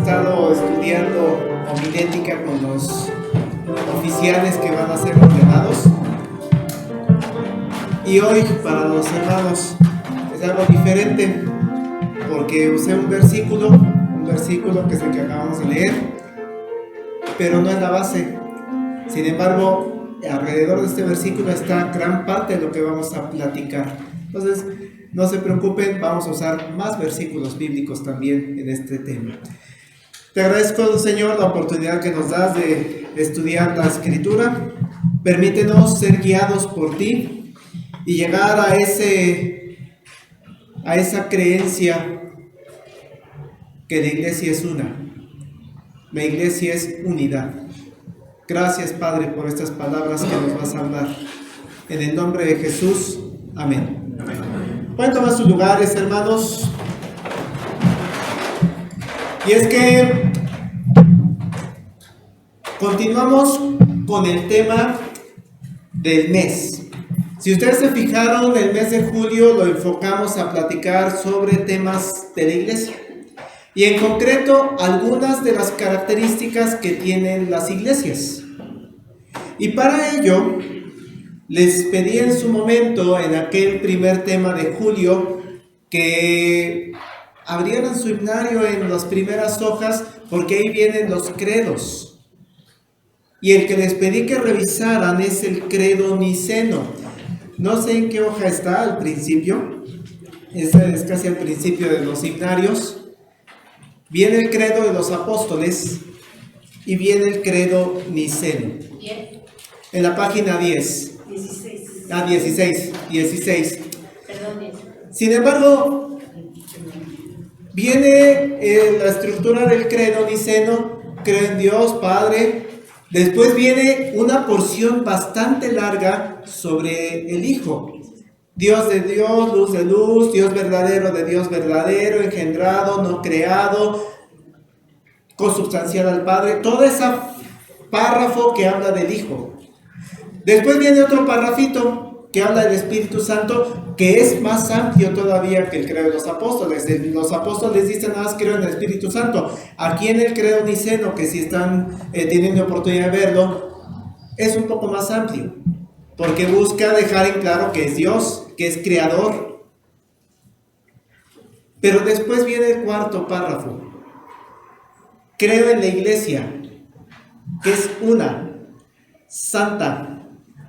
estado estudiando homilética con los oficiales que van a ser ordenados. Y hoy para los hermanos es algo diferente, porque usé un versículo que es el que acabamos de leer, pero no es la base. Sin embargo, alrededor de este versículo está gran parte de lo que vamos a platicar. Entonces, no se preocupen, vamos a usar más versículos bíblicos también en este tema. Te agradezco, Señor, la oportunidad que nos das de estudiar la Escritura. Permítenos ser guiados por ti y llegar a esa creencia que la iglesia es una. La iglesia es unidad. Gracias, Padre, por estas palabras que nos vas a hablar. En el nombre de Jesús, amén. Pueden tomar sus lugares, hermanos. Y es que continuamos con el tema del mes. Si ustedes se fijaron, el mes de julio lo enfocamos a platicar sobre temas de la iglesia. Y en concreto, algunas de las características que tienen las iglesias. Y para ello, les pedí en su momento, en aquel primer tema de julio, que abrieran su himnario en las primeras hojas, porque ahí vienen los credos. Y el que les pedí que revisaran es el credo niceno. No sé en qué hoja está al principio, es casi al principio de los himnarios. Viene el credo de los apóstoles y viene el credo niceno. En la página 10. 16. Perdón, 10. Sin embargo, viene la estructura del credo niceno, creo en Dios, Padre. Después viene una porción bastante larga sobre el Hijo. Dios de Dios, luz de luz, Dios verdadero de Dios verdadero, engendrado, no creado, consubstancial al Padre. Todo ese párrafo que habla del Hijo. Después viene otro parrafito que habla del Espíritu Santo, que es más amplio todavía que el credo de los apóstoles. Los apóstoles dicen nada más creo en el Espíritu Santo. Aquí en el credo niceno, que si están teniendo oportunidad de verlo, es un poco más amplio, porque busca dejar en claro que es Dios, que es creador. Pero después viene el cuarto párrafo. Creo en la iglesia, que es una, santa,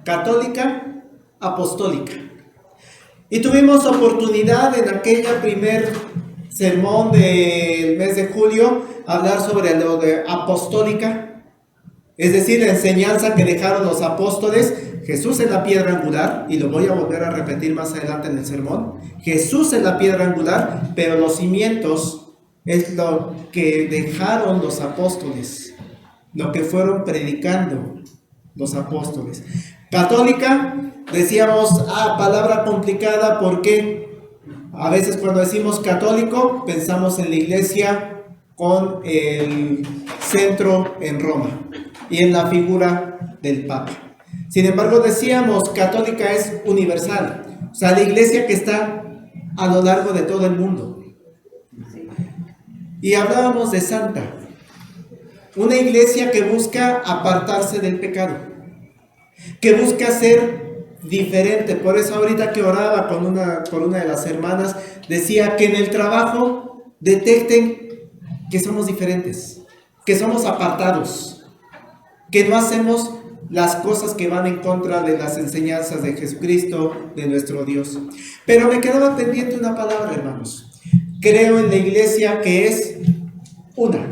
católica, apostólica. Y tuvimos oportunidad en aquella primer sermón del mes de julio hablar sobre lo de apostólica, es decir, la enseñanza que dejaron los apóstoles. Jesús es la piedra angular, y lo voy a volver a repetir más adelante en el sermón. Jesús es la piedra angular, pero los cimientos es lo que dejaron los apóstoles, lo que fueron predicando los apóstoles. Católica, decíamos, palabra complicada, porque a veces cuando decimos católico pensamos en la iglesia con el centro en Roma y en la figura del Papa. Sin embargo, decíamos, católica es universal, o sea, la iglesia que está a lo largo de todo el mundo. Y hablábamos de santa, una iglesia que busca apartarse del pecado, que busca ser diferente. Por eso ahorita que oraba con una de las hermanas, decía que en el trabajo detecten que somos diferentes, que somos apartados, que no hacemos las cosas que van en contra de las enseñanzas de Jesucristo, de nuestro Dios. Pero me quedaba pendiente una palabra, hermanos. Creo en la iglesia que es una.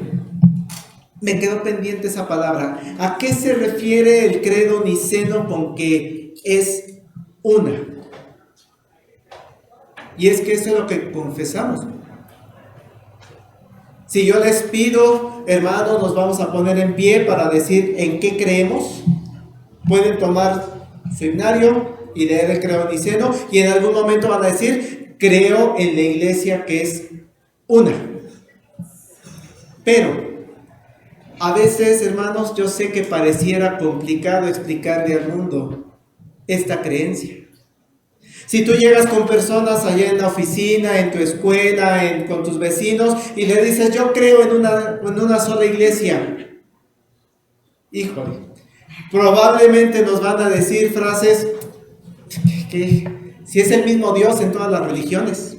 Me quedó pendiente esa palabra. ¿A qué se refiere el credo niceno con que es una? Y es que eso es lo que confesamos. Si yo les pido, hermanos, nos vamos a poner en pie para decir en qué creemos. Pueden tomar su himnario y leer el credo niceno, y en algún momento van a decir, creo en la iglesia que es una. Pero a veces, hermanos, yo sé que pareciera complicado explicarle al mundo esta creencia. Si tú llegas con personas allá en la oficina, en tu escuela, con tus vecinos, y le dices, yo creo en una sola iglesia, híjole, probablemente nos van a decir frases que si es el mismo Dios en todas las religiones.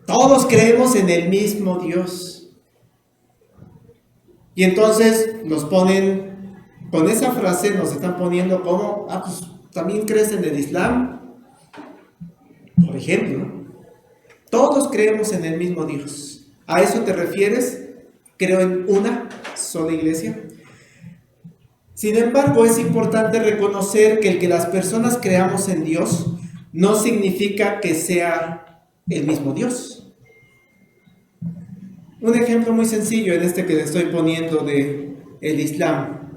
Todos creemos en el mismo Dios. Y entonces nos ponen, con esa frase nos están poniendo como, pues también crees en el Islam, por ejemplo. Todos creemos en el mismo Dios. ¿A eso te refieres? ¿Creo en una sola iglesia? Sin embargo, es importante reconocer que el que las personas creamos en Dios no significa que sea el mismo Dios. Un ejemplo muy sencillo en este que le estoy poniendo de el Islam.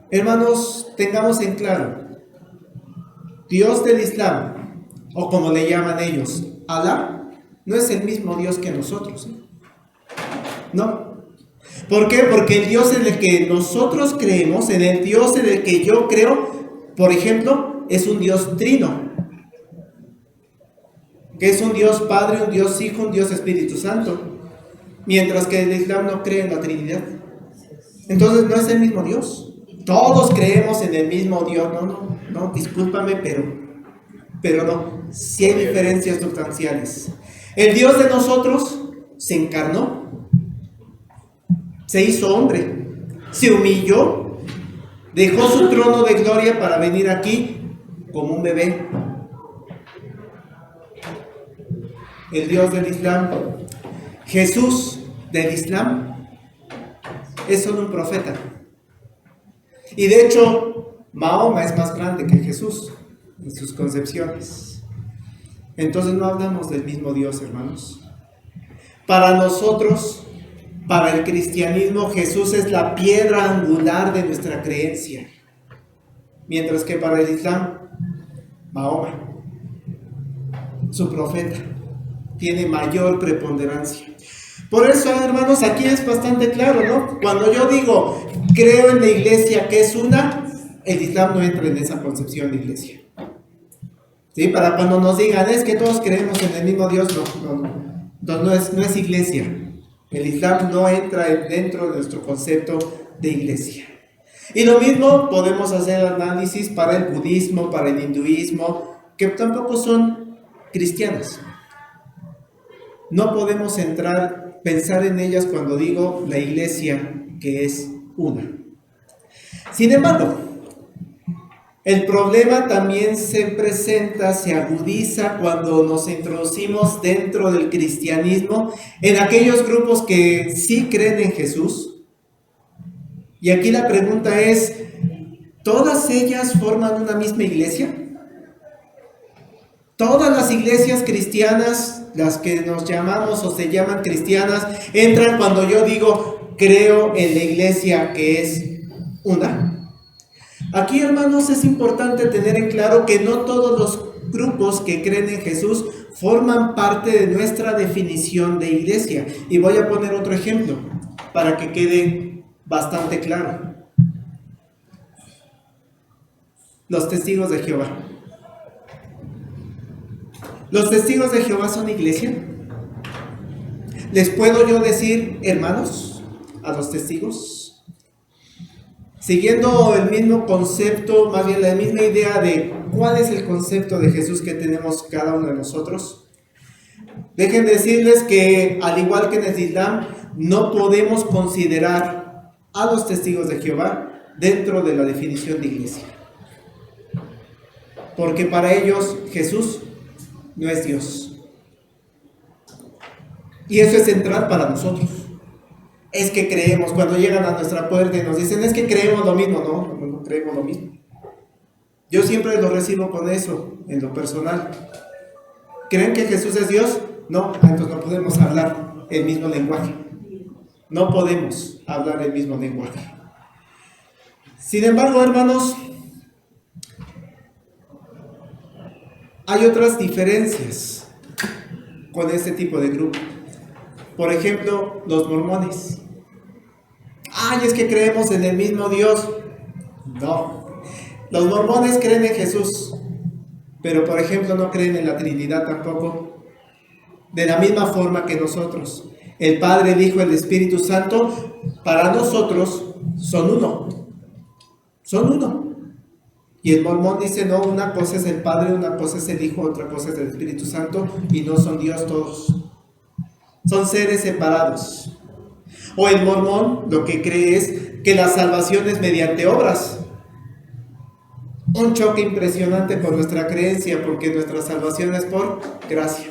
Hermanos, tengamos en claro, Dios del Islam, o como le llaman ellos, Alá, no es el mismo Dios que nosotros. No. ¿Por qué? Porque el Dios en el que nosotros creemos, en el Dios en el que yo creo, por ejemplo, es un Dios trino. Que es un Dios Padre, un Dios Hijo, un Dios Espíritu Santo. Mientras que el Islam no cree en la Trinidad. Entonces no es el mismo Dios. Todos creemos en el mismo Dios. No, discúlpame, pero no. Sí hay diferencias sustanciales. El Dios de nosotros se encarnó, se hizo hombre, se humilló, dejó su trono de gloria para venir aquí como un bebé. El Dios del Islam, Jesús del Islam, es solo un profeta. Y de hecho, Mahoma es más grande que Jesús en sus concepciones. Entonces no hablamos del mismo Dios, hermanos. Para nosotros, para el cristianismo, Jesús es la piedra angular de nuestra creencia. Mientras que para el Islam, Mahoma, su profeta, tiene mayor preponderancia. Por eso, hermanos, aquí es bastante claro, ¿no? Cuando yo digo, creo en la iglesia que es una, el Islam no entra en esa concepción de iglesia. ¿Sí? Para cuando nos digan, es que todos creemos en el mismo Dios, no es iglesia. El Islam no entra dentro de nuestro concepto de iglesia. Y lo mismo podemos hacer análisis para el budismo, para el hinduismo, que tampoco son cristianos. No podemos pensar en ellas cuando digo la iglesia que es una. Sin embargo, el problema también se presenta, se agudiza cuando nos introducimos dentro del cristianismo en aquellos grupos que sí creen en Jesús. Y aquí la pregunta es, ¿todas ellas forman una misma iglesia? Todas las iglesias cristianas, las que nos llamamos o se llaman cristianas, entran cuando yo digo, creo en la iglesia que es una. Aquí, hermanos, es importante tener en claro que no todos los grupos que creen en Jesús forman parte de nuestra definición de iglesia. Y voy a poner otro ejemplo para que quede bastante claro. Los testigos de Jehová. ¿Los testigos de Jehová son iglesia? ¿Les puedo yo decir hermanos a los testigos? Siguiendo el mismo concepto, más bien la misma idea de cuál es el concepto de Jesús que tenemos cada uno de nosotros. Dejen decirles que, al igual que en el Islam, no podemos considerar a los testigos de Jehová dentro de la definición de iglesia. Porque para ellos Jesús no es Dios. Y eso es central para nosotros. Es que creemos, cuando llegan a nuestra puerta y nos dicen, es que creemos lo mismo. No creemos lo mismo. Yo siempre lo recibo con eso, en lo personal. ¿Creen que Jesús es Dios? No, entonces no podemos hablar el mismo lenguaje. No podemos hablar el mismo lenguaje. Sin embargo, hermanos, hay otras diferencias con este tipo de grupo. Por ejemplo, los mormones. Es que creemos en el mismo Dios. No. Los mormones creen en Jesús, pero por ejemplo no creen en la Trinidad tampoco, de la misma forma que nosotros. El Padre, el Hijo, el Espíritu Santo, para nosotros son uno. Son uno. Y el mormón dice, no, una cosa es el Padre, una cosa es el Hijo, otra cosa es el Espíritu Santo, y no son Dios todos. Son seres separados. O el mormón lo que cree es que la salvación es mediante obras. Un choque impresionante por nuestra creencia, porque nuestra salvación es por gracia.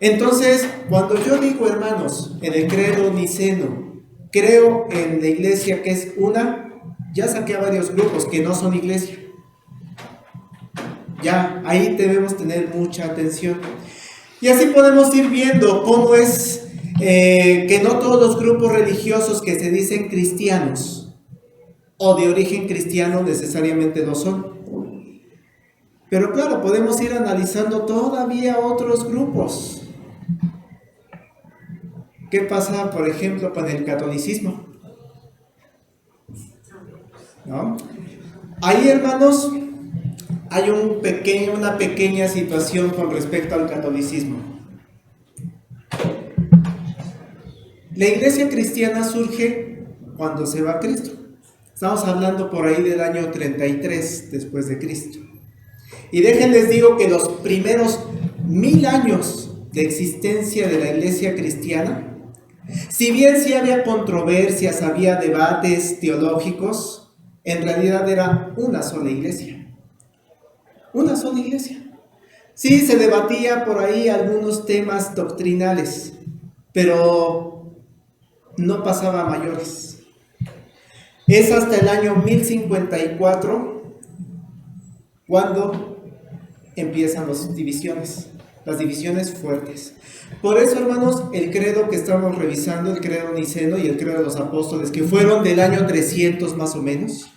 Entonces, cuando yo digo, hermanos, en el credo niceno, creo en la iglesia que es una, ya saqué a varios grupos que no son iglesia. Ya, ahí debemos tener mucha atención. Y así podemos ir viendo cómo es que no todos los grupos religiosos que se dicen cristianos o de origen cristiano necesariamente lo son. Pero claro, podemos ir analizando todavía otros grupos. ¿Qué pasa, por ejemplo, con el catolicismo? ¿No? Ahí, hermanos, hay una pequeña situación con respecto al catolicismo. La iglesia cristiana surge cuando se va Cristo. Estamos hablando por ahí del año 33 después de Cristo. Y déjenles digo que los primeros 1000 años de existencia de la iglesia cristiana, si bien sí había controversias, había debates teológicos, en realidad era una sola iglesia. Una sola iglesia. Sí, se debatía por ahí algunos temas doctrinales, pero no pasaba a mayores. Es hasta el año 1054 cuando empiezan las divisiones fuertes. Por eso, hermanos, el credo que estamos revisando, el credo niceno y el credo de los apóstoles, que fueron del año 300 más o menos,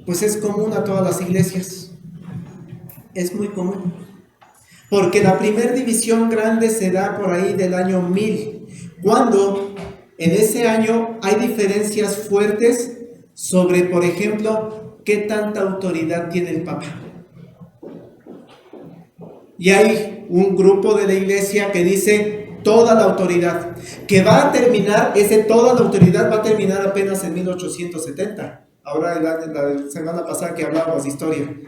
pues es común a todas las iglesias. Es muy común. Porque la primera división grande se da por ahí del año 1000, cuando en ese año hay diferencias fuertes sobre, por ejemplo, qué tanta autoridad tiene el Papa. Y hay un grupo de la iglesia que dice toda la autoridad, que va a terminar, toda la autoridad va a terminar apenas en 1870. Ahora la semana pasada que hablábamos de historia,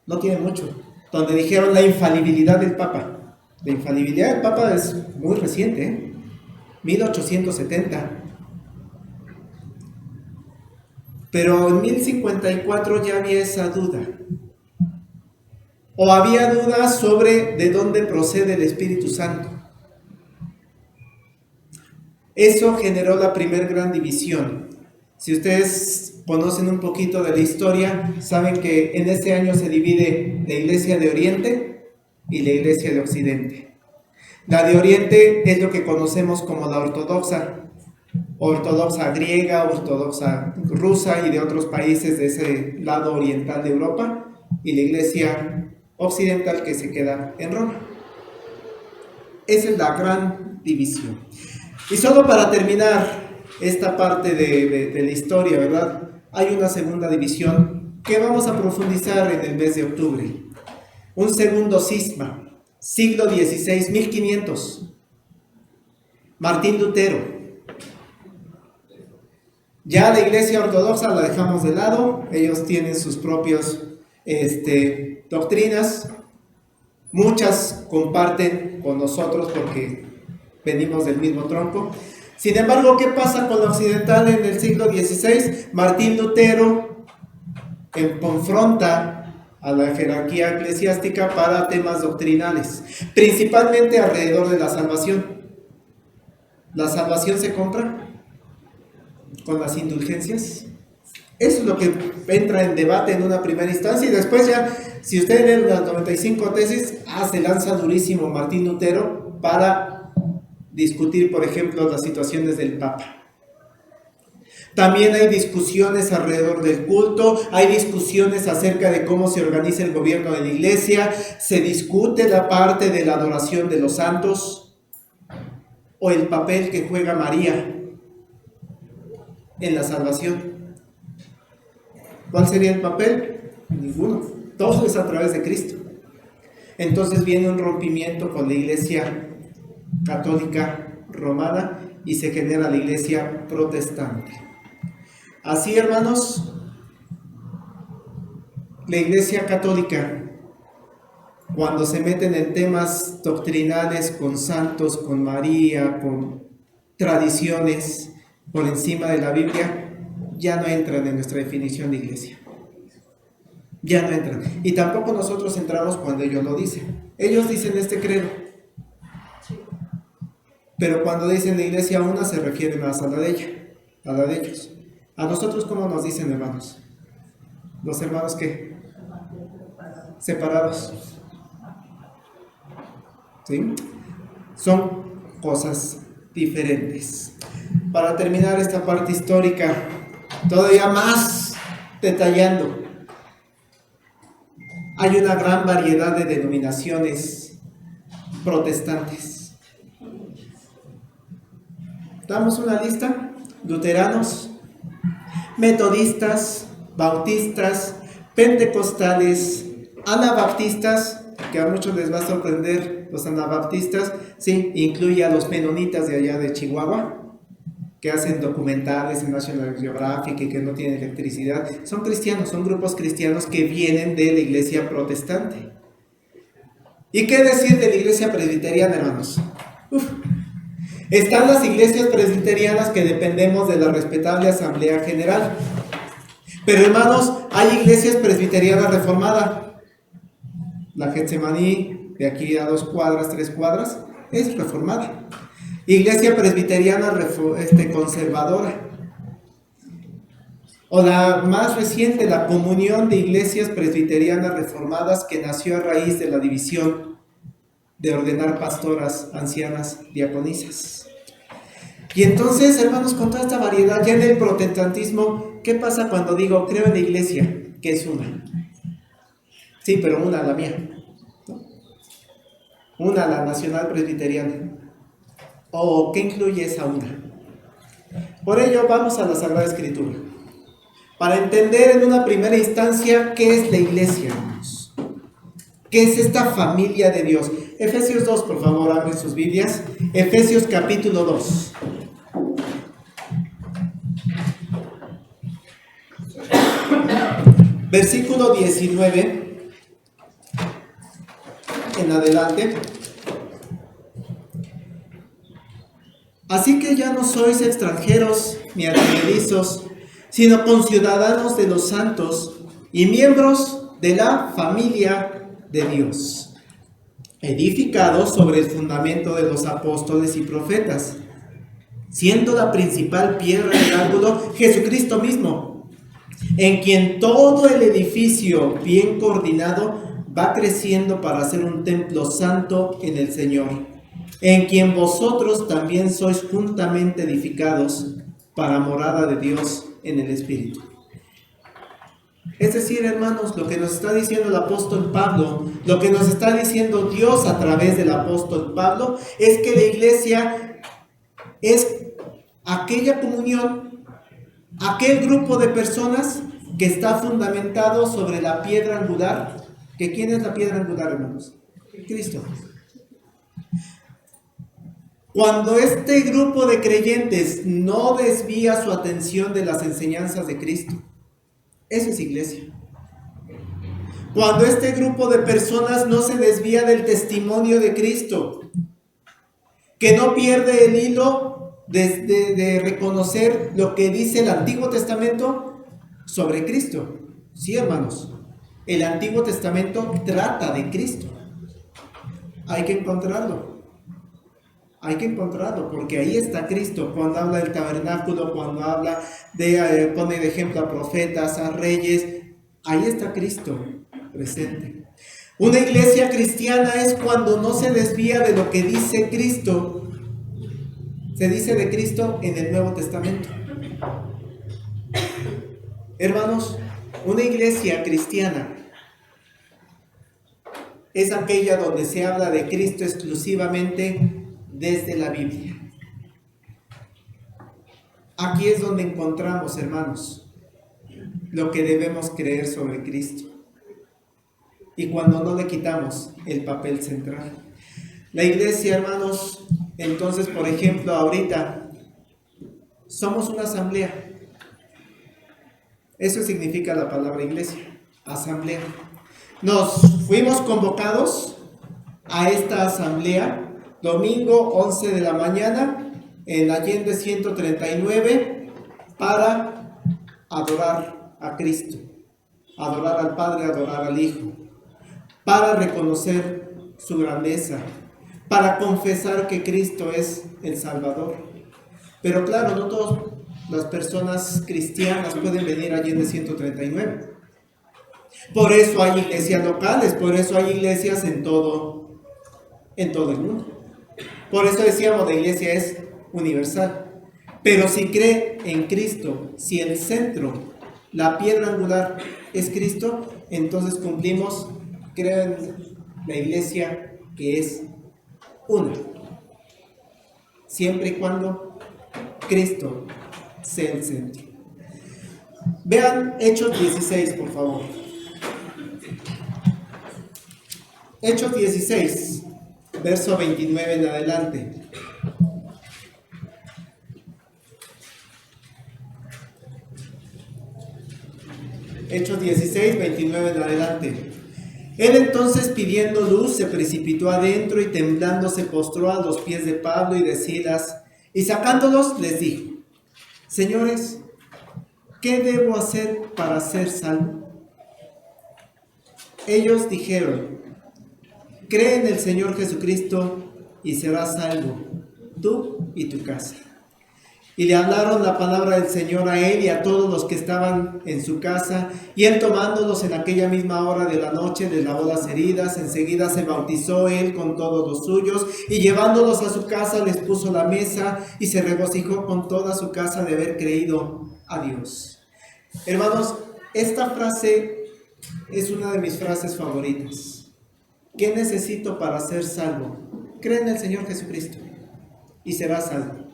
no tiene mucho, donde dijeron la infalibilidad del Papa. La infalibilidad del Papa es muy reciente, 1870. Pero en 1054 ya había esa duda. O había dudas sobre de dónde procede el Espíritu Santo. Eso generó la primera gran división. Si ustedes conocen un poquito de la historia, saben que en ese año se divide la iglesia de Oriente y la iglesia de Occidente. La de Oriente es lo que conocemos como la ortodoxa griega, ortodoxa rusa y de otros países de ese lado oriental de Europa, y la iglesia occidental que se queda en Roma. Esa es la gran división. Y solo para terminar esta parte de la historia, ¿verdad? Hay una segunda división que vamos a profundizar en el mes de octubre. Un segundo cisma, siglo XVI, 1500. Martín Lutero. Ya la iglesia ortodoxa la dejamos de lado, ellos tienen sus propios doctrinas, muchas comparten con nosotros porque venimos del mismo tronco. Sin embargo, ¿qué pasa con la occidental en el siglo XVI? Martín Lutero confronta a la jerarquía eclesiástica para temas doctrinales, principalmente alrededor de la salvación. ¿La salvación se compra con las indulgencias? Eso es lo que entra en debate en una primera instancia, y después ya, si ustedes leen las 95 tesis, se lanza durísimo Martín Lutero para discutir, por ejemplo, las situaciones del Papa. También hay discusiones alrededor del culto, hay discusiones acerca de cómo se organiza el gobierno de la iglesia, se discute la parte de la adoración de los santos o el papel que juega María en la salvación. ¿Cuál sería el papel? Ninguno. Todo es a través de Cristo. Entonces viene un rompimiento con la Iglesia Católica Romana y se genera la Iglesia Protestante. Así, hermanos, la Iglesia Católica, cuando se meten en temas doctrinales con santos, con María, con tradiciones por encima de la Biblia, ya no entran en nuestra definición de iglesia. Ya no entran. Y tampoco nosotros entramos cuando ellos lo dicen. Ellos dicen este credo. Pero cuando dicen la iglesia una, se refiere más a la de ella, a la de ellos. A nosotros, ¿cómo nos dicen, hermanos? ¿Los hermanos qué? Separados. ¿Sí? Son cosas diferentes. Para terminar esta parte histórica, todavía más detallando, hay una gran variedad de denominaciones protestantes. Damos una lista: luteranos, metodistas, bautistas, pentecostales, anabaptistas, que a muchos les va a sorprender los anabaptistas, sí, incluye a los menonitas de allá de Chihuahua, que hacen documentales en National Geographic y que no tienen electricidad. Son cristianos, son grupos cristianos que vienen de la iglesia protestante. ¿Y qué decir de la iglesia presbiteriana, hermanos? Están las iglesias presbiterianas que dependemos de la respetable Asamblea General. Pero, hermanos, hay iglesias presbiterianas reformadas. La Getsemaní, de aquí a 2 cuadras, 3 cuadras, es reformada. Iglesia presbiteriana conservadora. O la más reciente, la Comunión de Iglesias Presbiterianas Reformadas, que nació a raíz de la división de ordenar pastoras, ancianas, diaconisas. Y entonces, hermanos, con toda esta variedad, ya en el protestantismo, ¿qué pasa cuando digo creo en la iglesia? Que es una. Sí, pero una, la mía. Una, la nacional presbiteriana. ¿O qué incluye esa una? Por ello, vamos a la Sagrada Escritura, para entender en una primera instancia qué es la iglesia, hermanos. ¿Qué es esta familia de Dios? Efesios 2, por favor, abren sus Biblias. Efesios capítulo 2. Versículo 19 en adelante. Así que ya no sois extranjeros ni advenedizos, sino conciudadanos de los santos y miembros de la familia de Dios, edificados sobre el fundamento de los apóstoles y profetas, siendo la principal piedra del ángulo Jesucristo mismo, en quien todo el edificio bien coordinado va creciendo para ser un templo santo en el Señor, en quien vosotros también sois juntamente edificados para morada de Dios en el Espíritu. Es decir, hermanos, lo que nos está diciendo el apóstol Pablo, lo que nos está diciendo Dios a través del apóstol Pablo, es que la iglesia es aquella comunión, aquel grupo de personas que está fundamentado sobre la piedra angular. ¿Que quién es la piedra angular, hermanos? Cristo. Cuando este grupo de creyentes no desvía su atención de las enseñanzas de Cristo, eso es iglesia. Cuando este grupo de personas no se desvía del testimonio de Cristo, que no pierde el hilo de reconocer lo que dice el Antiguo Testamento sobre Cristo. Sí, hermanos, el Antiguo Testamento trata de Cristo. Hay que encontrarlo. Hay que encontrarlo, porque ahí está Cristo, cuando habla del tabernáculo, cuando habla pone de ejemplo a profetas, a reyes, ahí está Cristo presente. Una iglesia cristiana es cuando no se desvía de lo que dice Cristo. Se dice de Cristo en el Nuevo Testamento. Hermanos, una iglesia cristiana es aquella donde se habla de Cristo exclusivamente desde la Biblia. Aquí es donde encontramos, hermanos, lo que debemos creer sobre Cristo. Y cuando no le quitamos el papel central. La iglesia, hermanos, entonces, por ejemplo, ahorita somos una asamblea. Eso significa la palabra iglesia, asamblea. Nos fuimos convocados a esta asamblea domingo 11 de la mañana en Allende 139 para adorar a Cristo, adorar al Padre, adorar al Hijo, para reconocer su grandeza, para confesar que Cristo es el Salvador. Pero claro, no todas las personas cristianas pueden venir a Allende 139. Por eso hay iglesias locales, por eso hay iglesias en todo el mundo. Por eso decíamos, la iglesia es universal. Pero si cree en Cristo, si el centro, la piedra angular es Cristo, entonces cumplimos, creo en la iglesia que es una. Siempre y cuando Cristo sea el centro. Vean Hechos 16, por favor. Hechos 16, verso 29 en adelante. Hechos 16, 29 en adelante. Él entonces, pidiendo luz, se precipitó adentro y temblando se postró a los pies de Pablo y de Silas, y sacándolos les dijo: Señores, ¿qué debo hacer para ser salvo? Ellos dijeron: Cree en el Señor Jesucristo y serás salvo, tú y tu casa. Y le hablaron la palabra del Señor a él y a todos los que estaban en su casa, y él, tomándolos en aquella misma hora de la noche, les lavó las heridas. Enseguida se bautizó él con todos los suyos, y llevándolos a su casa les puso la mesa, y se regocijó con toda su casa de haber creído a Dios. Hermanos, esta frase es una de mis frases favoritas. ¿Qué necesito para ser salvo? Cree en el Señor Jesucristo y serás salvo.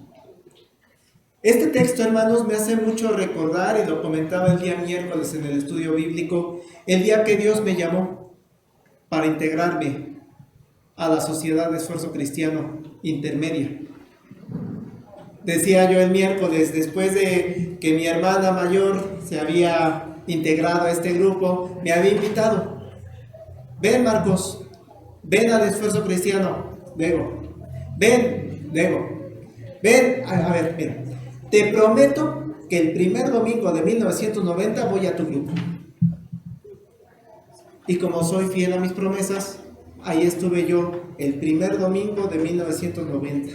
Este texto, hermanos, me hace mucho recordar, y lo comentaba el día miércoles en el estudio bíblico, el día que Dios me llamó para integrarme a la Sociedad de Esfuerzo Cristiano Intermedia. Decía yo el miércoles, después de que mi hermana mayor se había integrado a este grupo, me había invitado: ven, Marcos, ven al Esfuerzo Cristiano, luego, ven, a ver, mira, te prometo que el primer domingo de 1990 voy a tu grupo. Y como soy fiel a mis promesas, ahí estuve yo el primer domingo de 1990.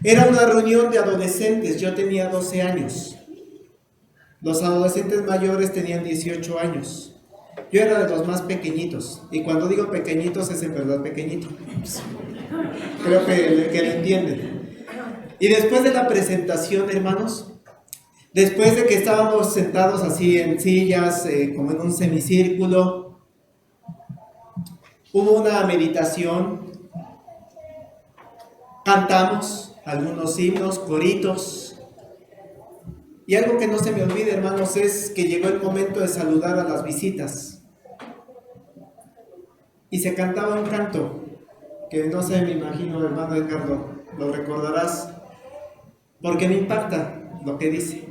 Era una reunión de adolescentes, yo tenía 12 años. Los adolescentes mayores tenían 18 años. Yo era de los más pequeñitos, y cuando digo pequeñitos es en verdad pequeñito. Creo que lo entienden. Y después de la presentación, hermanos, después de que estábamos sentados así en sillas, como en un semicírculo, hubo una meditación, cantamos algunos himnos, coritos, y algo que no se me olvide, hermanos, es que llegó el momento de saludar a las visitas. Y se cantaba un canto, que no sé, me imagino, hermano Edgardo, lo recordarás, porque me impacta lo que dice.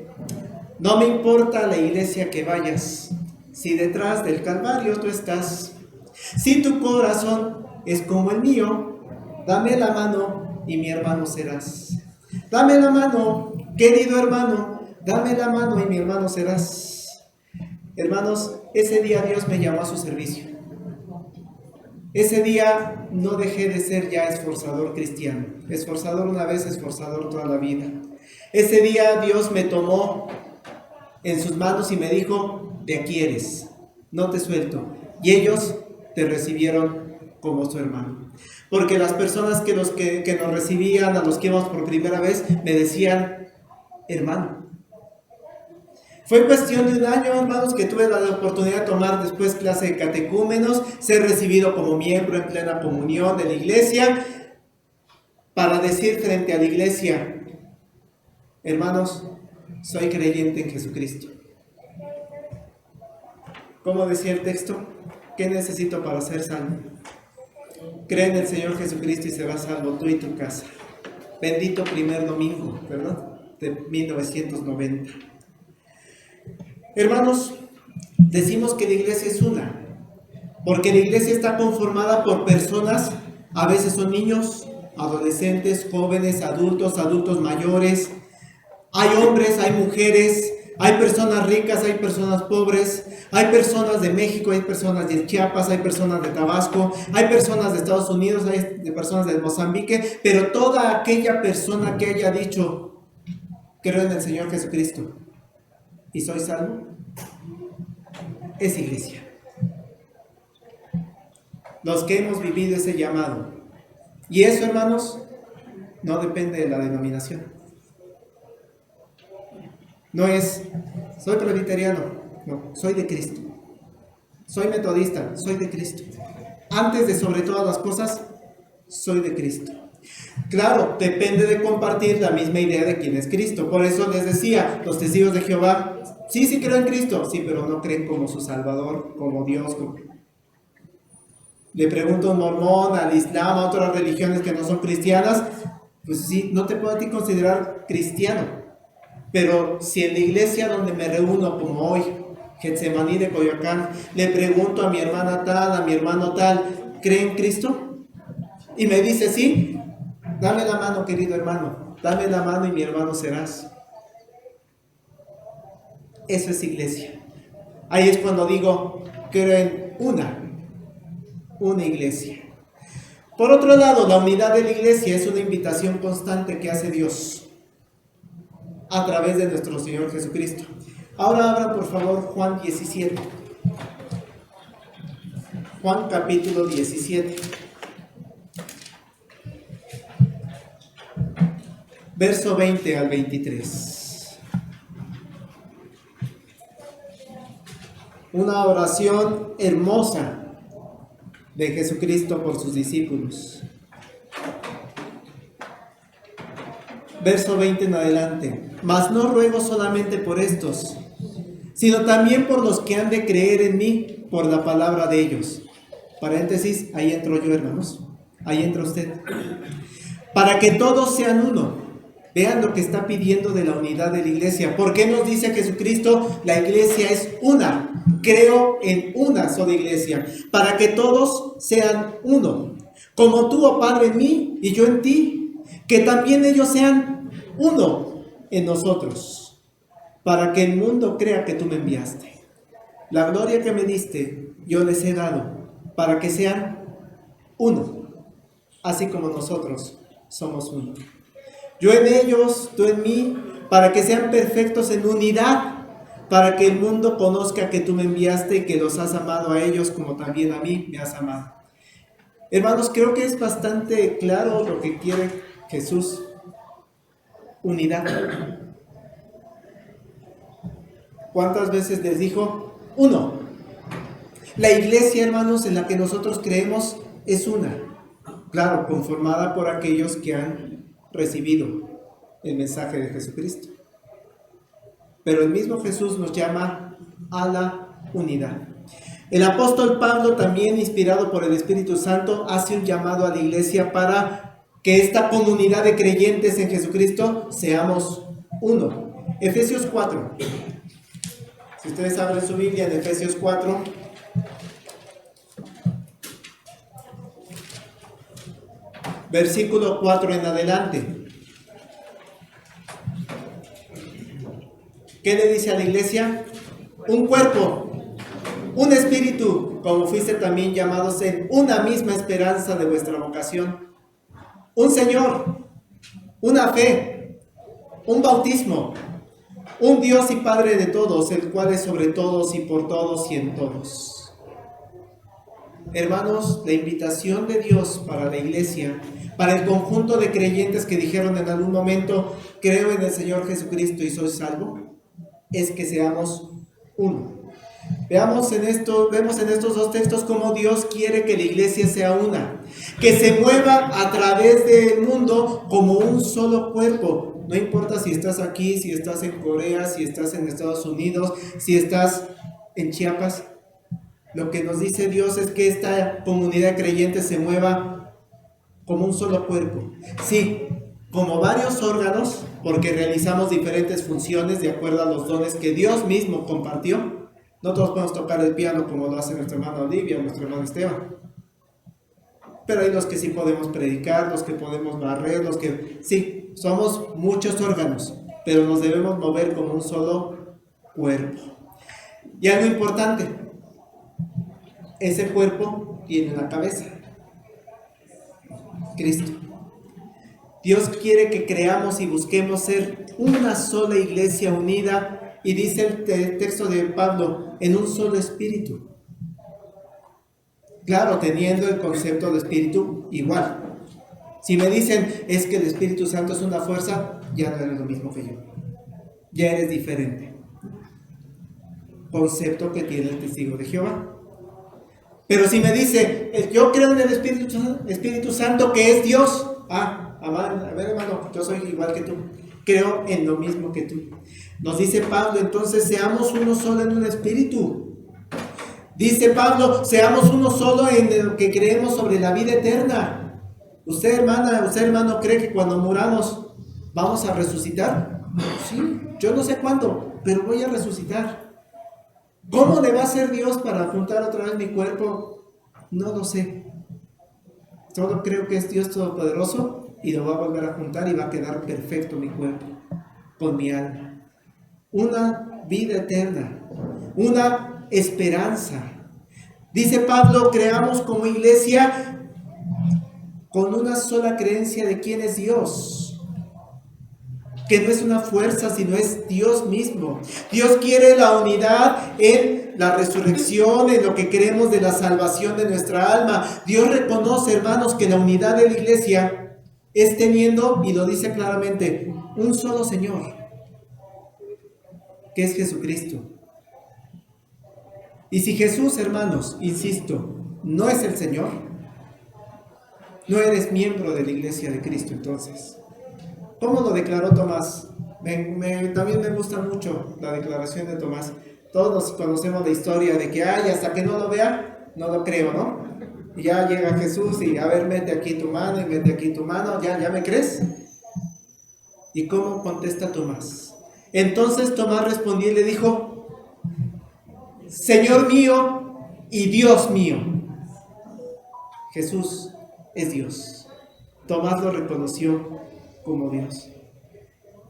No me importa la iglesia que vayas, si detrás del Calvario tú estás. Si tu corazón es como el mío, dame la mano y mi hermano serás. Dame la mano, querido hermano, dame la mano y mi hermano serás. Hermanos, ese día Dios me llamó a su servicio. Ese día no dejé de ser ya esforzador cristiano. Esforzador una vez, esforzador toda la vida. Ese día Dios me tomó en sus manos y me dijo: te aquí eres, no te suelto. Y ellos te recibieron como su hermano. Porque las personas que nos recibían, a los que íbamos por primera vez, me decían: hermano. Fue cuestión de un año, hermanos, que tuve la oportunidad de tomar después clase de catecúmenos, ser recibido como miembro en plena comunión de la iglesia, para decir frente a la iglesia: hermanos, soy creyente en Jesucristo. ¿Cómo decía el texto? ¿Qué necesito para ser salvo? Cree en el Señor Jesucristo y serás salvo tú y tu casa. Bendito primer domingo, ¿verdad? De 1990. Hermanos, decimos que la iglesia es una, porque la iglesia está conformada por personas, a veces son niños, adolescentes, jóvenes, adultos mayores. Hay hombres, hay mujeres, hay personas ricas, hay personas pobres, hay personas de México, hay personas de Chiapas, hay personas de Tabasco, hay personas de Estados Unidos, hay personas de Mozambique, pero toda aquella persona que haya dicho, creo en el Señor Jesucristo y soy salvo, es iglesia. Los que hemos vivido ese llamado. Y eso, hermanos, no depende de la denominación. No es, soy presbiteriano, no, soy de Cristo. Soy metodista, soy de Cristo. Antes de sobre todas las cosas, soy de Cristo. Claro, depende de compartir la misma idea de quién es Cristo. Por eso les decía, los testigos de Jehová, sí creo en Cristo, sí, pero no creen como su Salvador, como Dios. Le pregunto a un mormón, al Islam, a otras religiones que no son cristianas, pues sí, no te puedo a ti considerar cristiano. Pero si en la iglesia donde me reúno, como hoy, Getsemaní de Coyoacán, le pregunto a mi hermana tal, a mi hermano tal, ¿cree en Cristo? Y me dice, sí, dame la mano, querido hermano, dame la mano y mi hermano serás. Eso es iglesia. Ahí es cuando digo, creo en una iglesia. Por otro lado, la unidad de la iglesia es una invitación constante que hace Dios a través de nuestro Señor Jesucristo. Ahora abran por favor Juan 17. Juan capítulo 17. Verso 20 al 23. Una oración hermosa de Jesucristo por sus discípulos. Verso 20 en adelante. Mas no ruego solamente por estos, sino también por los que han de creer en mí por la palabra de ellos. Paréntesis, ahí entro yo, hermanos. Ahí entra usted. Para que todos sean uno. Vean lo que está pidiendo de la unidad de la iglesia. ¿Por qué nos dice Jesucristo? La iglesia es una. Creo en una sola iglesia. Para que todos sean uno. Como tú, oh Padre, en mí y yo en ti. Que también ellos sean uno en nosotros. Para que el mundo crea que tú me enviaste. La gloria que me diste, yo les he dado. Para que sean uno. Así como nosotros somos uno. Yo en ellos, tú en mí, para que sean perfectos en unidad, para que el mundo conozca que tú me enviaste y que los has amado a ellos como también a mí me has amado. Hermanos, creo que es bastante claro lo que quiere Jesús. Unidad. ¿Cuántas veces les dijo? Uno. La iglesia, hermanos, en la que nosotros creemos es una. Claro, conformada por aquellos que han recibido el mensaje de Jesucristo. Pero el mismo Jesús nos llama a la unidad. El apóstol Pablo, también inspirado por el Espíritu Santo, hace un llamado a la iglesia para que esta comunidad de creyentes en Jesucristo seamos uno. Efesios 4. Si ustedes abren su Biblia en Efesios 4. Versículo 4 en adelante. ¿Qué le dice a la iglesia? Un cuerpo, un espíritu, como fuiste también llamados en una misma esperanza de vuestra vocación. Un Señor, una fe, un bautismo, un Dios y Padre de todos, el cual es sobre todos y por todos y en todos. Hermanos, la invitación de Dios para la iglesia, para el conjunto de creyentes que dijeron en algún momento, creo en el Señor Jesucristo y soy salvo, es que seamos uno. Vemos en estos dos textos cómo Dios quiere que la iglesia sea una, que se mueva a través del mundo como un solo cuerpo. No importa si estás aquí, si estás en Corea, si estás en Estados Unidos, si estás en Chiapas, Lo que nos dice Dios es que esta comunidad creyente se mueva como un solo cuerpo. Sí, como varios órganos, porque realizamos diferentes funciones de acuerdo a los dones que Dios mismo compartió. No todos podemos tocar el piano como lo hace nuestra hermana Olivia o nuestro hermano Esteban. Pero hay los que sí podemos predicar, los que podemos barrer, los que... Sí, somos muchos órganos, pero nos debemos mover como un solo cuerpo. Y algo importante, ese cuerpo tiene una cabeza, Cristo. Dios quiere que creamos y busquemos ser una sola iglesia unida, y dice el texto de Pablo, en un solo espíritu. Claro, teniendo el concepto de espíritu igual. Si me dicen, es que el Espíritu Santo es una fuerza, ya no eres lo mismo que yo. Ya eres diferente. Concepto que tiene el testigo de Jehová. Pero si me dice, yo creo en el Espíritu Santo que es Dios. A ver, hermano, yo soy igual que tú. Creo en lo mismo que tú. Nos dice Pablo, entonces seamos uno solo en un espíritu. Dice Pablo, seamos uno solo en lo que creemos sobre la vida eterna. Usted, hermana, usted, hermano, ¿cree que cuando muramos vamos a resucitar? Sí, yo no sé cuándo, pero voy a resucitar. ¿Cómo le va a hacer Dios para juntar otra vez mi cuerpo? No lo sé. Solo creo que es Dios Todopoderoso y lo va a volver a juntar y va a quedar perfecto mi cuerpo con mi alma. Una vida eterna, una esperanza. Dice Pablo, creamos como iglesia con una sola creencia de quién es Dios, que no es una fuerza, sino es Dios mismo. Dios quiere la unidad en la resurrección, en lo que creemos de la salvación de nuestra alma. Dios reconoce, hermanos, que la unidad de la iglesia es teniendo, y lo dice claramente, un solo Señor, que es Jesucristo. Y si Jesús, hermanos, insisto, no es el Señor, no eres miembro de la iglesia de Cristo. Entonces, ¿cómo lo declaró Tomás? También me gusta mucho la declaración de Tomás. Todos conocemos la historia de que, hasta que no lo vea, no lo creo, ¿no? Y ya llega Jesús y, a ver, mete aquí tu mano y mete aquí tu mano, ¿ya me crees? ¿Y cómo contesta Tomás? Entonces Tomás respondió y le dijo, Señor mío y Dios mío. Jesús es Dios. Tomás lo reconoció como Dios.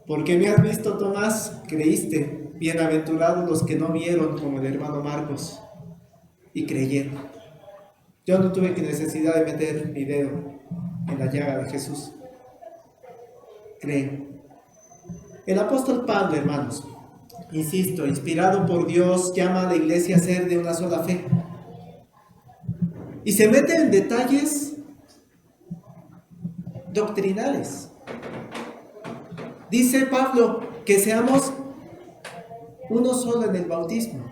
¿Por qué me has visto, Tomás? Creíste. Bienaventurados los que no vieron, como el hermano Marcos, y creyeron. Yo no tuve necesidad de meter mi dedo en la llaga de Jesús. Creo. El apóstol Pablo, hermanos, insisto, inspirado por Dios, llama a la iglesia a ser de una sola fe. Y se mete en detalles doctrinales. Dice Pablo que seamos uno solo en el bautismo.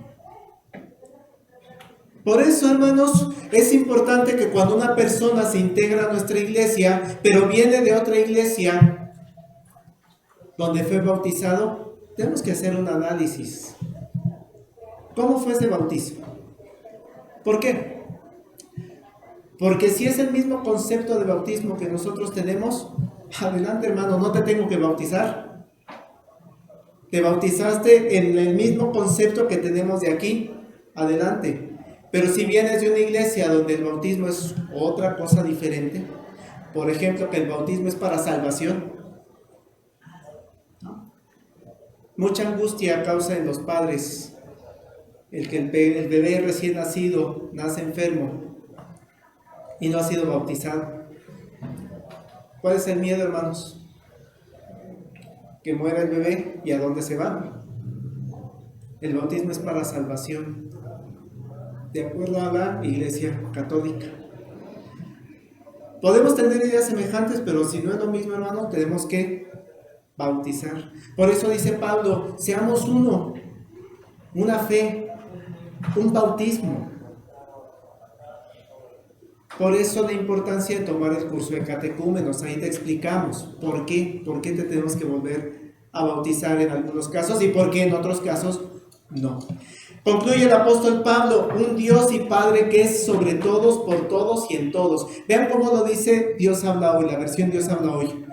Por eso, hermanos, es importante que cuando una persona se integra a nuestra iglesia, pero viene de otra iglesia donde fue bautizado, tenemos que hacer un análisis. ¿Cómo fue ese bautismo? ¿Por qué? Porque si es el mismo concepto de bautismo que nosotros tenemos, adelante, hermano, no te tengo que bautizar. Te bautizaste en el mismo concepto que tenemos de aquí, adelante. Pero si vienes de una iglesia donde el bautismo es otra cosa diferente, por ejemplo, que el bautismo es para salvación, ¿no? Mucha angustia causa en los padres el que el bebé recién nacido nace enfermo y no ha sido bautizado. ¿Cuál es el miedo, hermanos? Que muera el bebé, ¿y a dónde se va? El bautismo es para salvación, de acuerdo a la Iglesia Católica. Podemos tener ideas semejantes, pero si no es lo mismo, hermano, tenemos que bautizar. Por eso dice Pablo, seamos uno, una fe, un bautismo. Por eso la importancia de tomar el curso de catecúmenos. Ahí te explicamos por qué te tenemos que volver a bautizar en algunos casos y por qué en otros casos No. Concluye el apóstol Pablo, un Dios y Padre que es sobre todos, por todos y en todos. Vean cómo lo dice Dios habla hoy, la versión Dios habla hoy.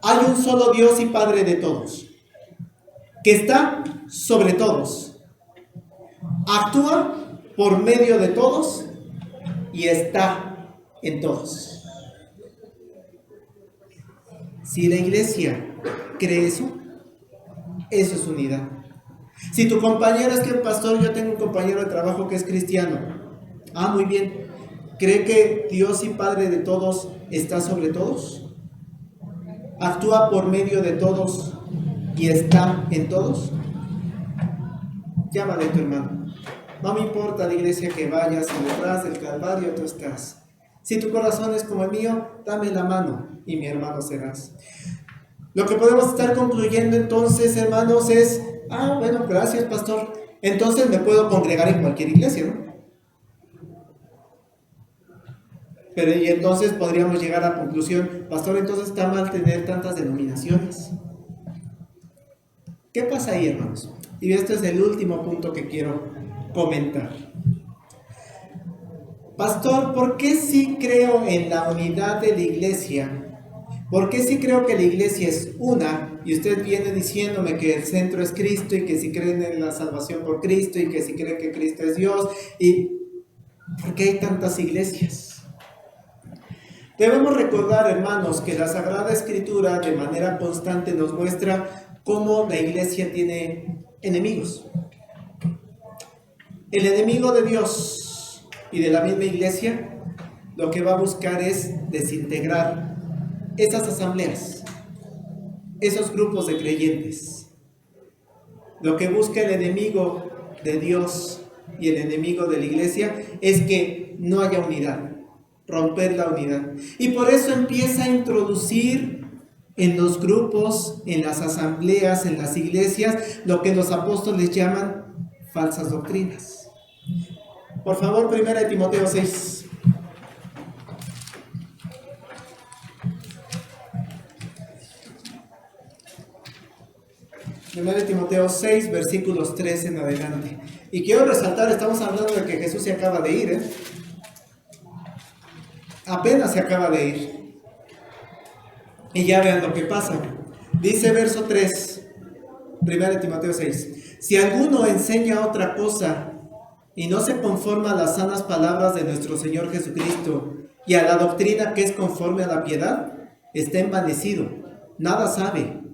Hay un solo Dios y Padre de todos, que está sobre todos, actúa por medio de todos y está en todos. Si la iglesia cree eso, eso es unidad. Si tu compañero es que, pastor, yo tengo un compañero de trabajo que es cristiano. Ah, muy bien. ¿Cree que Dios y Padre de todos está sobre todos? ¿Actúa por medio de todos y está en todos? Llámale a tu hermano. No me importa la iglesia que vayas, y detrás del Calvario tú estás. Si tu corazón es como el mío, dame la mano y mi hermano serás. Lo que podemos estar concluyendo entonces, hermanos, es, bueno, gracias, pastor. Entonces me puedo congregar en cualquier iglesia, ¿no? Pero y entonces podríamos llegar a la conclusión, pastor, entonces está mal tener tantas denominaciones. ¿Qué pasa ahí, hermanos? Y este es el último punto que quiero comentar. Pastor, ¿por qué sí creo en la unidad de la iglesia? ¿Por qué sí creo que la iglesia es una? Y usted viene diciéndome que el centro es Cristo y que si creen en la salvación por Cristo y que si creen que Cristo es Dios. ¿Y por qué hay tantas iglesias? Debemos recordar, hermanos, que la Sagrada Escritura de manera constante nos muestra cómo la iglesia tiene enemigos. El enemigo de Dios y de la misma iglesia lo que va a buscar es desintegrar esas asambleas, esos grupos de creyentes. Lo que busca el enemigo de Dios y el enemigo de la iglesia es que no haya unidad, romper la unidad. Y por eso empieza a introducir en los grupos, en las asambleas, en las iglesias, lo que los apóstoles llaman falsas doctrinas. Por favor, 1 Timoteo 6. 1 Timoteo 6, versículos 3 en adelante. Y quiero resaltar, estamos hablando de que Jesús se acaba de ir, apenas se acaba de ir. Y ya vean lo que pasa. Dice verso 3, 1 Timoteo 6. Si alguno enseña otra cosa y no se conforma a las sanas palabras de nuestro Señor Jesucristo y a la doctrina que es conforme a la piedad, está envanecido, nada sabe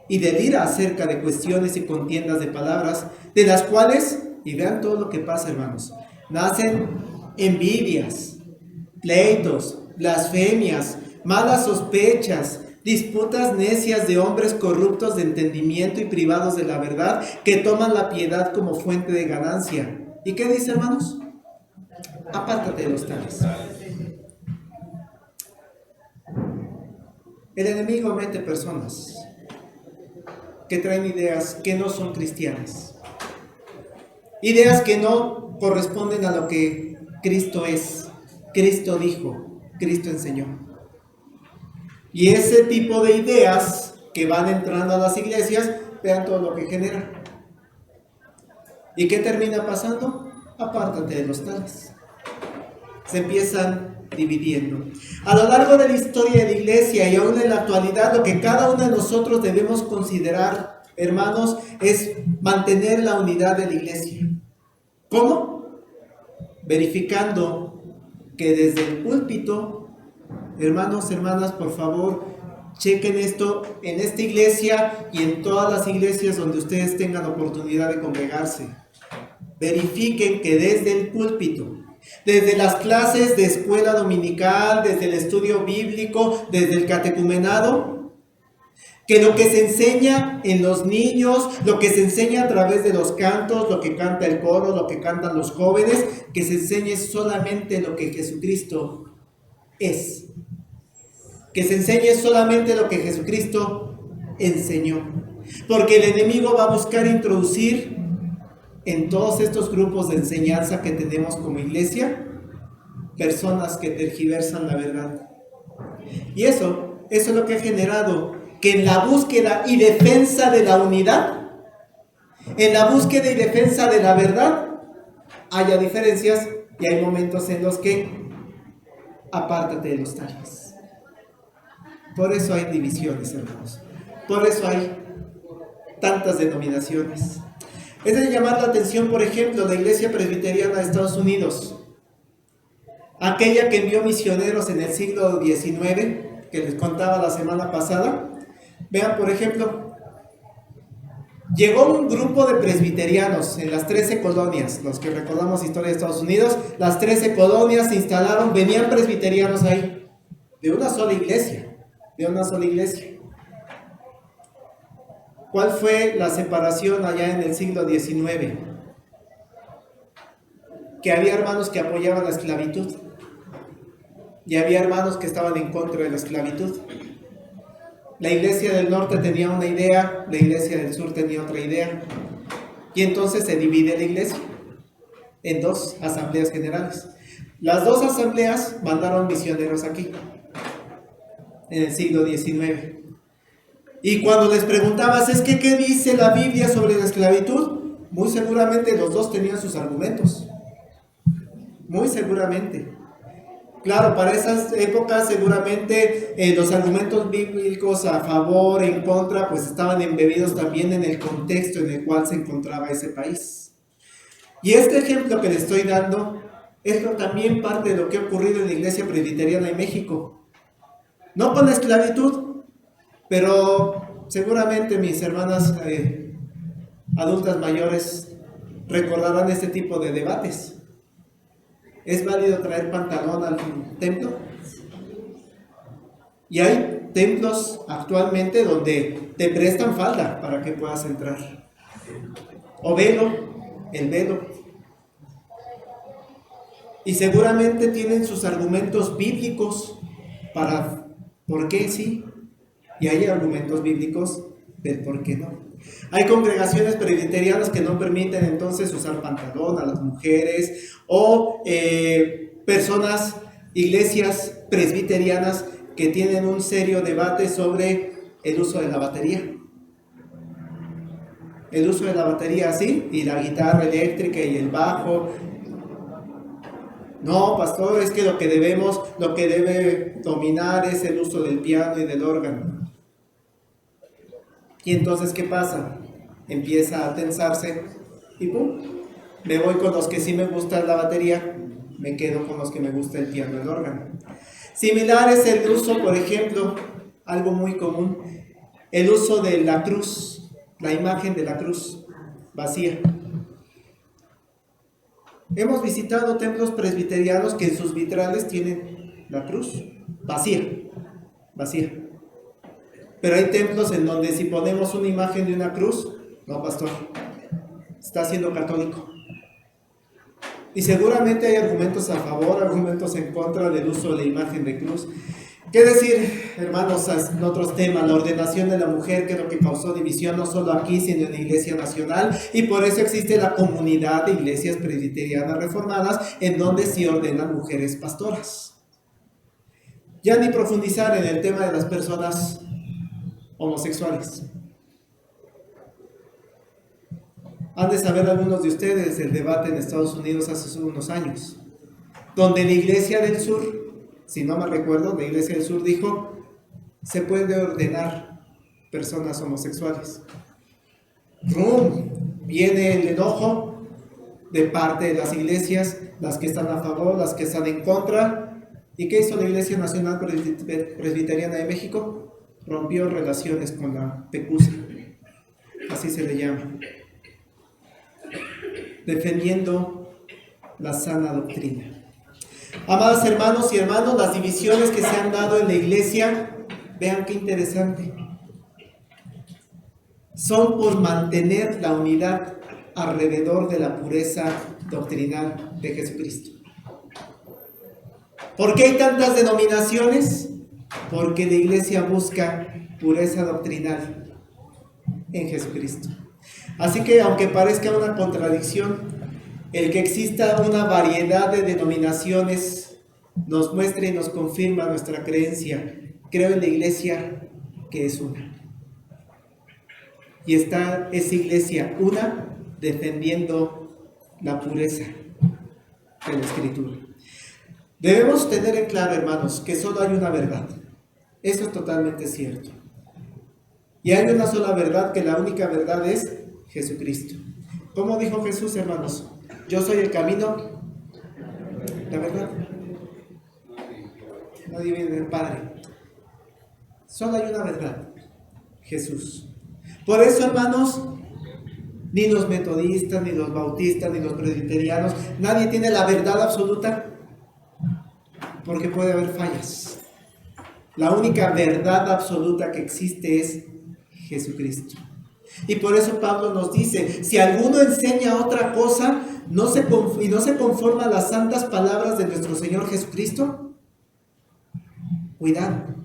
y delira acerca de cuestiones y contiendas de palabras, de las cuales, y vean todo lo que pasa, hermanos, nacen envidias, pleitos, blasfemias, malas sospechas, disputas necias de hombres corruptos de entendimiento y privados de la verdad, que toman la piedad como fuente de ganancia. ¿Y qué dice, hermanos? Apártate de los tales. El enemigo mete personas que traen ideas que no son cristianas, ideas que no corresponden a lo que Cristo es, Cristo dijo, Cristo enseñó. Y ese tipo de ideas que van entrando a las iglesias, vean todo lo que genera. ¿Y qué termina pasando? Apártate de los tales. Se empiezan dividiendo. A lo largo de la historia de la iglesia y aún en la actualidad, lo que cada uno de nosotros debemos considerar, hermanos, es mantener la unidad de la iglesia. ¿Cómo? Verificando que desde el púlpito, hermanos, hermanas, por favor, chequen esto en esta iglesia y en todas las iglesias donde ustedes tengan oportunidad de congregarse. Verifiquen que desde el púlpito, desde las clases de escuela dominical, desde el estudio bíblico, desde el catecumenado, que lo que se enseña en los niños, lo que se enseña a través de los cantos, lo que canta el coro, lo que cantan los jóvenes, que se enseñe solamente lo que Jesucristo es. Que se enseñe solamente lo que Jesucristo enseñó. Porque el enemigo va a buscar introducir en todos estos grupos de enseñanza que tenemos como iglesia, personas que tergiversan la verdad. Y eso es lo que ha generado que en la búsqueda y defensa de la unidad, en la búsqueda y defensa de la verdad haya diferencias y hay momentos en los que apártate de los tales. Por eso hay divisiones, hermanos. Por eso hay tantas denominaciones. Es de llamar la atención, por ejemplo, la Iglesia Presbiteriana de Estados Unidos, aquella que envió misioneros en el siglo XIX, que les contaba la semana pasada. Vean, por ejemplo, llegó un grupo de presbiterianos en las 13 colonias, los que recordamos historia de Estados Unidos, las 13 colonias se instalaron, venían presbiterianos ahí, de una sola iglesia, ¿Cuál fue la separación allá en el siglo XIX? Que había hermanos que apoyaban la esclavitud y había hermanos que estaban en contra de la esclavitud. La iglesia del norte tenía una idea, la iglesia del sur tenía otra idea. Y entonces se divide la iglesia en dos asambleas generales. Las dos asambleas mandaron misioneros aquí, en el siglo XIX. Y cuando les preguntabas, es que ¿qué dice la Biblia sobre la esclavitud? Muy seguramente los dos tenían sus argumentos. Muy seguramente. Claro, para esas épocas seguramente los argumentos bíblicos a favor, en contra, pues estaban embebidos también en el contexto en el cual se encontraba ese país. Y este ejemplo que le estoy dando es también parte de lo que ha ocurrido en la Iglesia Presbiteriana de México. No con la esclavitud, pero seguramente mis hermanas adultas mayores recordarán este tipo de debates. ¿Es válido traer pantalón al templo? Y hay templos actualmente donde te prestan falda para que puedas entrar. O velo, el velo. Y seguramente tienen sus argumentos bíblicos para por qué sí. Y hay argumentos bíblicos del por qué no. Hay congregaciones presbiterianas que no permiten entonces usar pantalón a las mujeres o personas, iglesias presbiterianas que tienen un serio debate sobre el uso de la batería. El uso de la batería así, y la guitarra eléctrica y el bajo. No, pastor, es que lo que debe dominar es el uso del piano y del órgano. Y entonces, ¿qué pasa? Empieza a tensarse y ¡pum! Me voy con los que sí me gusta la batería, me quedo con los que me gusta el piano y el órgano. Similar es el uso, por ejemplo, algo muy común, el uso de la cruz, la imagen de la cruz vacía. Hemos visitado templos presbiterianos que en sus vitrales tienen la cruz vacía. Pero hay templos en donde si ponemos una imagen de una cruz, no, pastor, está siendo católico. Y seguramente hay argumentos a favor, argumentos en contra del uso de la imagen de cruz. ¿Qué decir, hermanos, en otros temas? La ordenación de la mujer, que es lo que causó división no solo aquí, sino en la Iglesia Nacional, y por eso existe la comunidad de iglesias presbiterianas reformadas, en donde sí ordenan mujeres pastoras. Ya ni profundizar en el tema de las personas homosexuales. Han de saber algunos de ustedes el debate en Estados Unidos hace unos años, donde la Iglesia del Sur, si no me recuerdo, la Iglesia del Sur dijo, se puede ordenar personas homosexuales. Viene el enojo de parte de las iglesias, las que están a favor, las que están en contra. ¿Y qué hizo la Iglesia Nacional Presbiteriana de México? Rompió relaciones con la PECUSA, así se le llama, defendiendo la sana doctrina. Amados hermanos y hermanas, las divisiones que se han dado en la iglesia, vean qué interesante, son por mantener la unidad alrededor de la pureza doctrinal de Jesucristo. ¿Por qué hay tantas denominaciones? Porque la iglesia busca pureza doctrinal en Jesucristo. Así que aunque parezca una contradicción, el que exista una variedad de denominaciones nos muestra y nos confirma nuestra creencia. Creo en la iglesia que es una. Y está esa iglesia una defendiendo la pureza de la Escritura. Debemos tener en claro, hermanos, que solo hay una verdad. Eso es totalmente cierto. Y hay una sola verdad, que la única verdad es Jesucristo. ¿Cómo dijo Jesús, hermanos? Yo soy el camino, la verdad. Nadie viene del Padre. Solo hay una verdad, Jesús. Por eso, hermanos, ni los metodistas, ni los bautistas, ni los presbiterianos, nadie tiene la verdad absoluta, porque puede haber fallas. La única verdad absoluta que existe es Jesucristo. Y por eso Pablo nos dice, si alguno enseña otra cosa y no se conforma a las santas palabras de nuestro Señor Jesucristo, cuidado.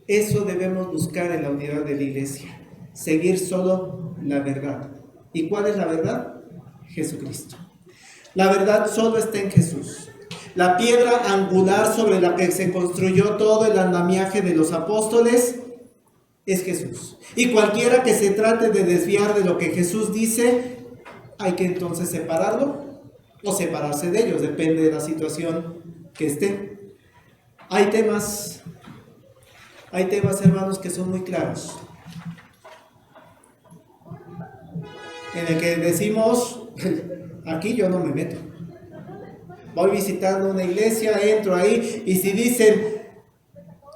Eso debemos buscar en la unidad de la iglesia, seguir solo la verdad. ¿Y cuál es la verdad? Jesucristo. La verdad solo está en Jesús. La piedra angular sobre la que se construyó todo el andamiaje de los apóstoles es Jesús. Y cualquiera que se trate de desviar de lo que Jesús dice, hay que entonces separarlo o separarse de ellos, depende de la situación que esté. Hay temas, hermanos, que son muy claros, en el que decimos, aquí yo no me meto. Voy visitando una iglesia, entro ahí, y si dicen,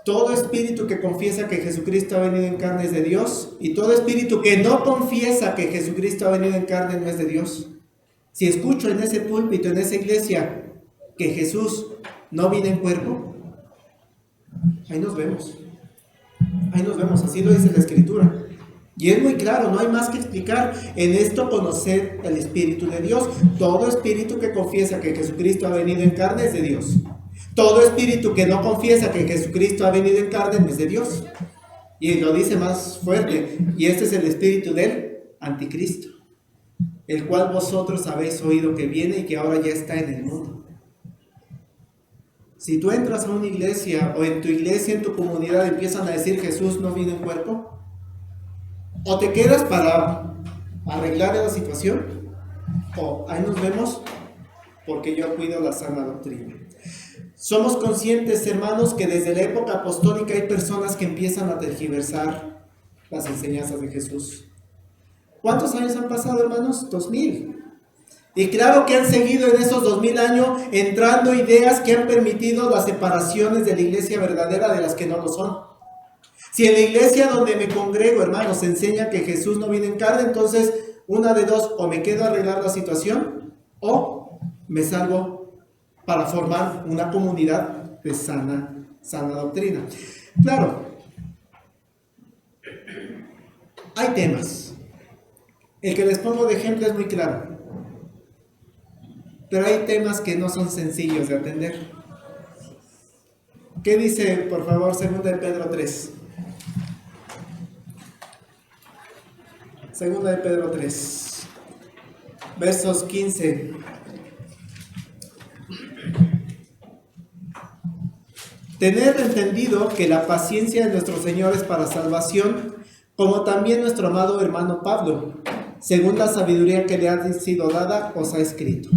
todo espíritu que confiesa que Jesucristo ha venido en carne es de Dios, y todo espíritu que no confiesa que Jesucristo ha venido en carne no es de Dios. Si escucho en ese púlpito, en esa iglesia, que Jesús no viene en cuerpo, ahí nos vemos. Ahí nos vemos, así lo dice la Escritura. Y es muy claro, no hay más que explicar. En esto conocer el Espíritu de Dios. Todo espíritu que confiesa que Jesucristo ha venido en carne es de Dios. Todo espíritu que no confiesa que Jesucristo ha venido en carne no es de Dios. Y lo dice más fuerte. Y este es el espíritu del anticristo, el cual vosotros habéis oído que viene y que ahora ya está en el mundo. Si tú entras a una iglesia o en tu iglesia, en tu comunidad, empiezan a decir Jesús no vino en cuerpo, o te quedas para arreglar la situación, o ahí nos vemos, porque yo cuido la sana doctrina. Somos conscientes, hermanos, que desde la época apostólica hay personas que empiezan a tergiversar las enseñanzas de Jesús. ¿Cuántos años han pasado, hermanos? 2000. Y claro que han seguido en esos 2000 años entrando ideas que han permitido las separaciones de la iglesia verdadera de las que no lo son. Si en la iglesia donde me congrego, hermanos, se enseña que Jesús no viene en carne, entonces una de dos, o me quedo a arreglar la situación, o me salgo para formar una comunidad de sana doctrina. Claro, hay temas. El que les pongo de ejemplo es muy claro. Pero hay temas que no son sencillos de atender. ¿Qué dice, por favor, 2 de Pedro 3? 2 de Pedro 3, versos 15. Tener entendido que la paciencia de nuestro Señor es para salvación, como también nuestro amado hermano Pablo, según la sabiduría que le ha sido dada, os ha escrito,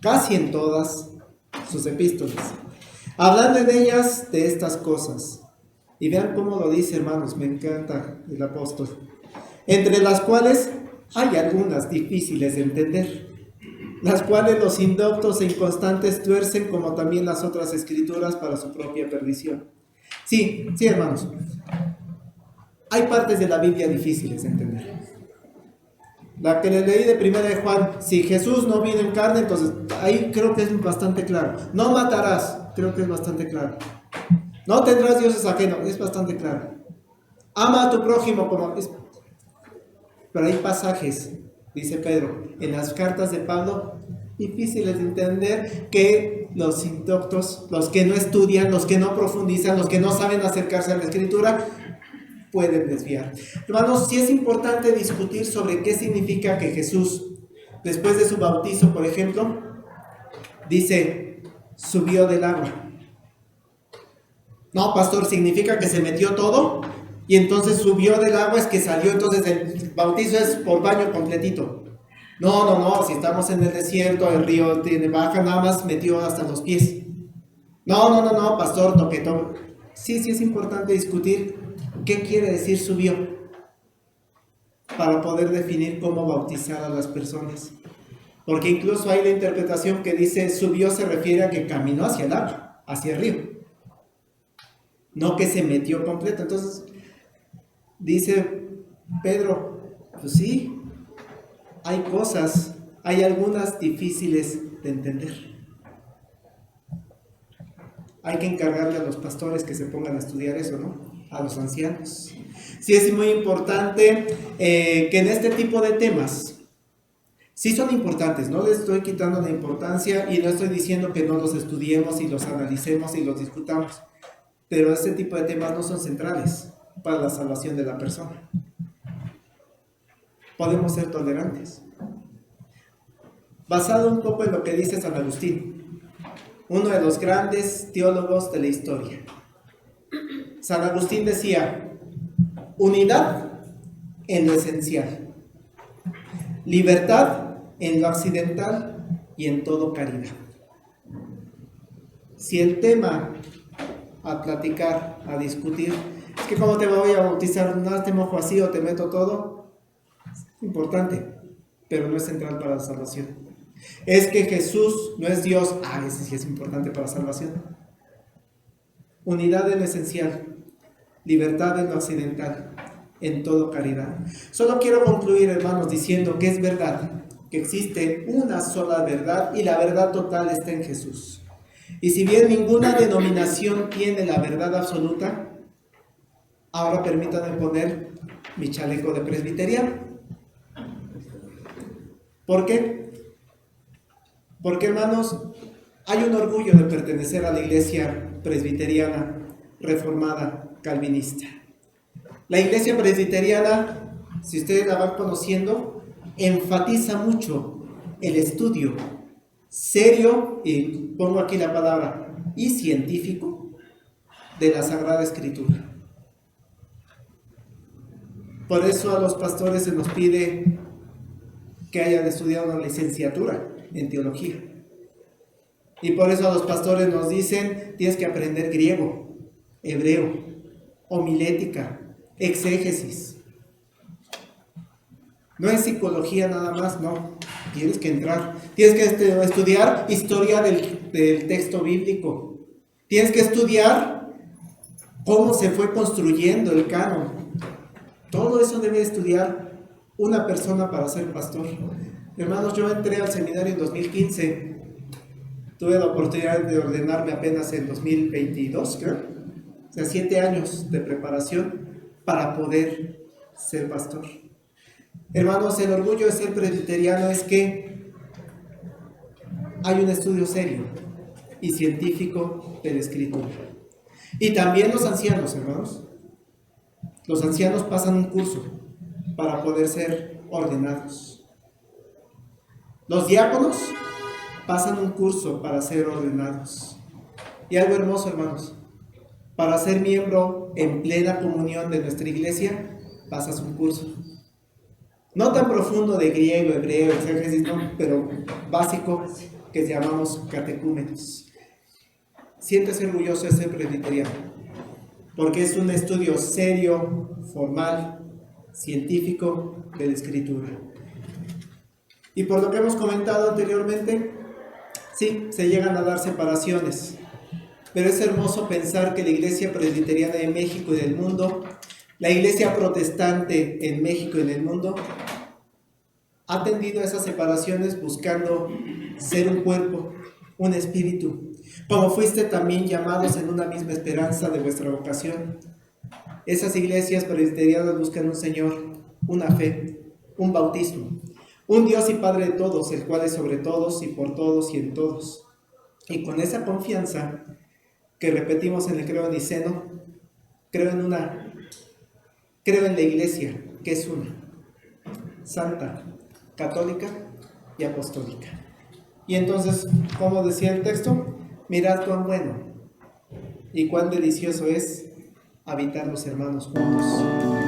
casi en todas sus epístolas, hablando en ellas de estas cosas. Y vean cómo lo dice, hermanos, me encanta el apóstol. Entre las cuales hay algunas difíciles de entender, las cuales los indoctos e inconstantes tuercen, como también las otras escrituras, para su propia perdición. Sí, hermanos, hay partes de la Biblia difíciles de entender. La que le leí de 1 de Juan, si Jesús no viene en carne, entonces ahí creo que es bastante claro. No matarás, creo que es bastante claro. No tendrás dioses ajenos, es bastante claro. Ama a tu prójimo como es. Pero hay pasajes, dice Pedro, en las cartas de Pablo, difíciles de entender, que los indoctos, los que no estudian, los que no profundizan, los que no saben acercarse a la Escritura, pueden desviar. Hermanos, sí es importante discutir sobre qué significa que Jesús, después de su bautizo, por ejemplo, dice, subió del agua. No, pastor, ¿significa que se metió todo? y entonces subió del agua, es que salió, entonces el bautizo es por baño completito. No, si estamos en el desierto, el río tiene baja, nada más metió hasta los pies. No, pastor, toque. Sí, es importante discutir qué quiere decir subió, para poder definir cómo bautizar a las personas. Porque incluso hay la interpretación que dice subió se refiere a que caminó hacia el agua, hacia el río, no que se metió completo. Entonces dice Pedro, pues sí, hay algunas difíciles de entender. Hay que encargarle a los pastores que se pongan a estudiar eso, ¿no? A los ancianos. Sí, es muy importante que en este tipo de temas, sí son importantes, no les estoy quitando la importancia y no estoy diciendo que no los estudiemos y los analicemos y los discutamos, pero este tipo de temas no son centrales para la salvación de la persona. Podemos ser tolerantes. Basado un poco en lo que dice San Agustín, uno de los grandes teólogos de la historia. San Agustín decía, unidad en lo esencial, libertad en lo accidental y en todo caridad. Si el tema a platicar, a discutir, es que cómo te voy a bautizar, no te mojo así o te meto todo, es importante, pero no es central para la salvación. Es que Jesús no es Dios, ese sí es importante para la salvación. Unidad en lo esencial, libertad en lo accidental, en todo caridad. Solo quiero concluir, hermanos, diciendo que es verdad, que existe una sola verdad y la verdad total está en Jesús. Y si bien ninguna denominación tiene la verdad absoluta, ahora permítanme poner mi chaleco de presbiteriano. ¿Por qué? Porque, hermanos, hay un orgullo de pertenecer a la iglesia presbiteriana, reformada, calvinista. La iglesia presbiteriana, si ustedes la van conociendo, enfatiza mucho el estudio serio, y pongo aquí la palabra, y científico, de la Sagrada Escritura. Por eso a los pastores se nos pide que hayan estudiado una licenciatura en teología. Y por eso a los pastores nos dicen, tienes que aprender griego, hebreo, homilética, exégesis. No es psicología nada más, no. Tienes que entrar. Tienes que estudiar historia del texto bíblico. Tienes que estudiar cómo se fue construyendo el canon. Todo eso debe estudiar una persona para ser pastor. Hermanos, yo entré al seminario en 2015. Tuve la oportunidad de ordenarme apenas en 2022, creo. O sea, 7 años de preparación para poder ser pastor. Hermanos, el orgullo de ser presbiteriano es que hay un estudio serio y científico de la Escritura. Y también los ancianos, hermanos. Los ancianos pasan un curso para poder ser ordenados. Los diáconos pasan un curso para ser ordenados. Y algo hermoso, hermanos. Para ser miembro en plena comunión de nuestra iglesia, pasas un curso. No tan profundo de griego, hebreo, exégesis, no, pero básico, que llamamos catecúmenos. Siéntese orgulloso de ser presbiteriano, porque es un estudio serio, formal, científico de la Escritura. Y por lo que hemos comentado anteriormente, sí, se llegan a dar separaciones, pero es hermoso pensar que la iglesia presbiteriana de México y del mundo, la iglesia protestante en México y en el mundo, ha tendido a esas separaciones buscando ser un cuerpo, un espíritu, como fuiste también llamados en una misma esperanza de vuestra vocación. Esas iglesias presbiterianas buscan un Señor, una fe, un bautismo, un Dios y Padre de todos, el cual es sobre todos y por todos y en todos. Y con esa confianza que repetimos en el credo niceno, creo en la iglesia, que es una, santa, católica y apostólica. Y entonces, como decía el texto, mirad cuán bueno y cuán delicioso es habitar los hermanos juntos.